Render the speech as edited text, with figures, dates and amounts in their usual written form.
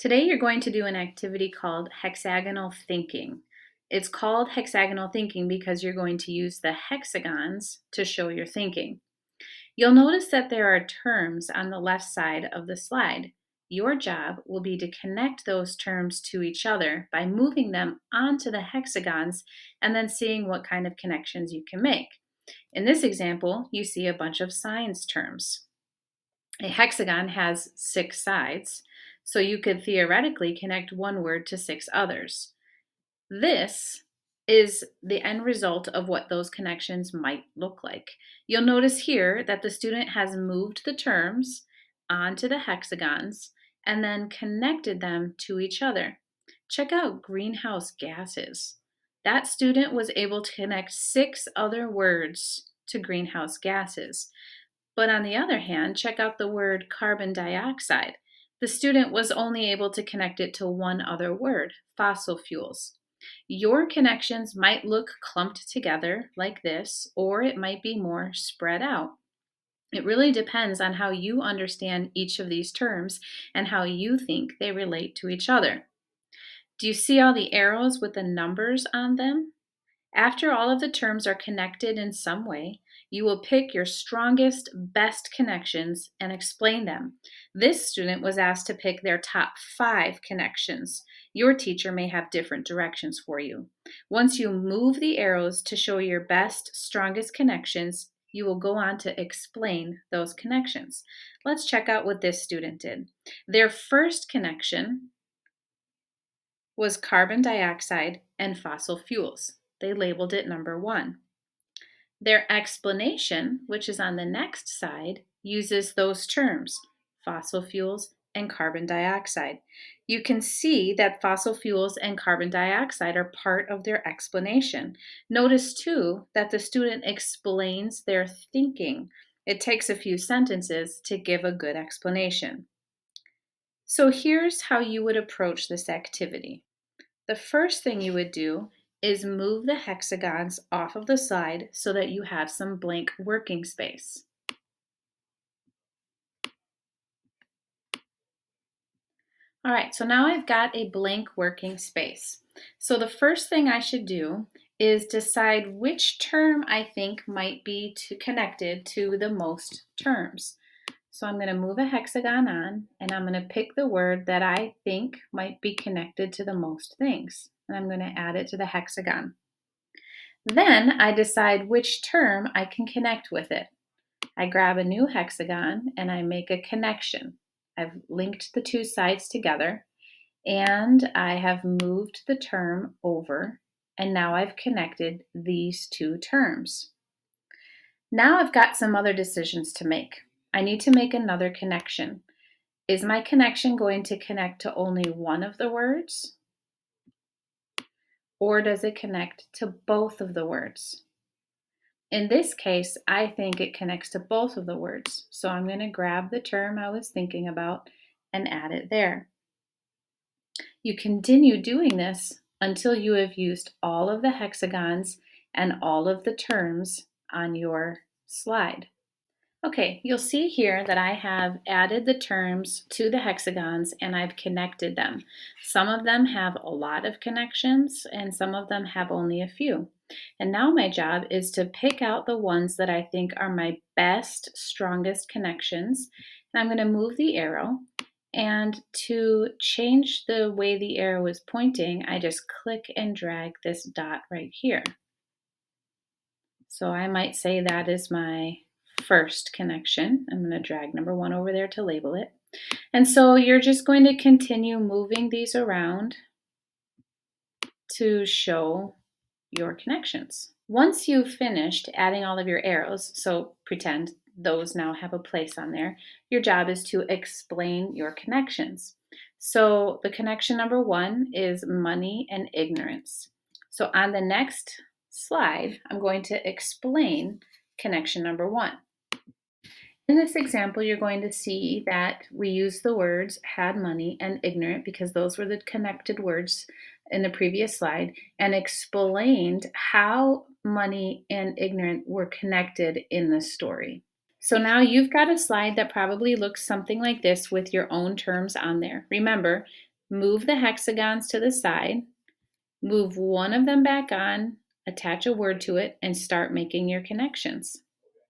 Today you're going to do an activity called hexagonal thinking. It's called hexagonal thinking because you're going to use the hexagons to show your thinking. You'll notice that there are terms on the left side of the slide. Your job will be to connect those terms to each other by moving them onto the hexagons and then seeing what kind of connections you can make. In this example, you see a bunch of science terms. A hexagon has 6 sides, so you could theoretically connect one word to 6 others. This is the end result of what those connections might look like. You'll notice here that the student has moved the terms onto the hexagons and then connected them to each other. Check out greenhouse gases. That student was able to connect 6 other words to greenhouse gases. But on the other hand, check out the word carbon dioxide. The student was only able to connect it to one other word, fossil fuels. Your connections might look clumped together like this, or it might be more spread out. It really depends on how you understand each of these terms and how you think they relate to each other. Do you see all the arrows with the numbers on them? After all of the terms are connected in some way, you will pick your strongest, best connections and explain them. This student was asked to pick their top 5 connections. Your teacher may have different directions for you. Once you move the arrows to show your best, strongest connections, you will go on to explain those connections. Let's check out what this student did. Their first connection was carbon dioxide and fossil fuels. They labeled it number 1. Their explanation, which is on the next side, uses those terms, fossil fuels and carbon dioxide. You can see that fossil fuels and carbon dioxide are part of their explanation. Notice too that the student explains their thinking. It takes a few sentences to give a good explanation. So here's how you would approach this activity. The first thing you would do is move the hexagons off of the slide so that you have some blank working space. All right, so now I've got a blank working space. So the first thing I should do is decide which term I think might be connected to the most terms. So I'm going to move a hexagon on and I'm going to pick the word that I think might be connected to the most things. And I'm going to add it to the hexagon. Then I decide which term I can connect with it. I grab a new hexagon and I make a connection. I've linked the 2 sides together and I have moved the term over, and now I've connected these 2 terms. Now I've got some other decisions to make. I need to make another connection. Is my connection going to connect to only one of the words? Or does it connect to both of the words? In this case, I think it connects to both of the words. So I'm going to grab the term I was thinking about and add it there. You continue doing this until you have used all of the hexagons and all of the terms on your slide. Okay, you'll see here that I have added the terms to the hexagons and I've connected them. Some of them have a lot of connections and some of them have only a few. And now my job is to pick out the ones that I think are my best, strongest connections. And I'm going to move the arrow, and to change the way the arrow is pointing, I just click and drag this dot right here. So I might say that is my first connection. I'm going to drag number 1 over there to label it. And so you're just going to continue moving these around to show your connections. Once you've finished adding all of your arrows, so pretend those now have a place on there, your job is to explain your connections. So the connection number 1 is money and ignorance. So on the next slide, I'm going to explain connection number 1. In this example, you're going to see that we use the words had money and ignorant because those were the connected words in the previous slide, and explained how money and ignorant were connected in the story. So now you've got a slide that probably looks something like this with your own terms on there. Remember, Move the hexagons to the side, move one of them back on, attach a word to it, and start making your connections.